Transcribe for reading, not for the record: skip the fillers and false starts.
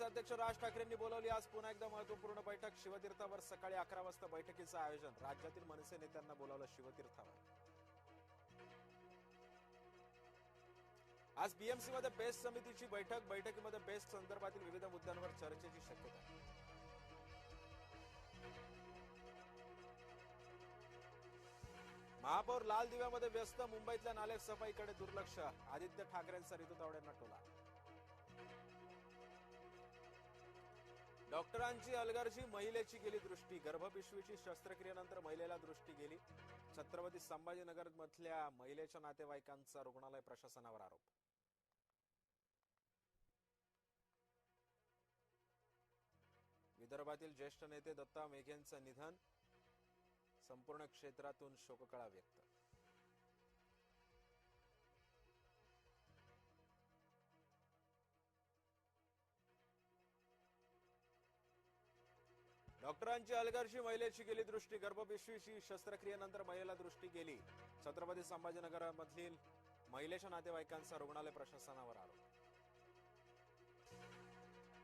काँग्रेस अध्यक्ष राज ठाकरेंनी बोलावली आज पुन्हा एकदा महत्वपूर्ण बैठक. शिवतीर्थावर सकाळी 11 वाजता बैठकीचं आयोजन. राज्यातील मनसे नेत्यांना बोलावलं शिवतीर्थावर. आज बीएमसी मध्ये बेस्ट समितीची बैठक. बैठकीमध्ये बेस्ट संदर्भातील विविध मुद्द्यांवर चर्चेची शक्यता. महापौर लाल दिव्यामध्ये व्यस्त. मुंबईतल्या नाले सफाईकडे दुर्लक्ष. आदित्य ठाकरेंचा ऋतू तावडेंना टोला. डॉक्टरांची अलगर्जी, महिलेची गेली दृष्टी. गर्भपिशवीची शस्त्रक्रियेनंतर महिलेला दृष्टी गेली. छत्रपती संभाजीनगर मधल्या महिलेच्या नातेवाईकांचा रुग्णालय प्रशासनावर आरोप. विदर्भातील ज्येष्ठ नेते दत्ता मेघेंचं निधन. संपूर्ण क्षेत्रातून शोककळा व्यक्त. डॉक्टरांची अलगर्जी, महिलेची गेली दृष्टी. गर्भपिशवीची शस्त्रक्रियेनंतर महिलेला दृष्टी गेली. छत्रपती संभाजीनगर मधील महिलेच्या नातेवाईकांचा रुग्णालय प्रशासनावर आरोप.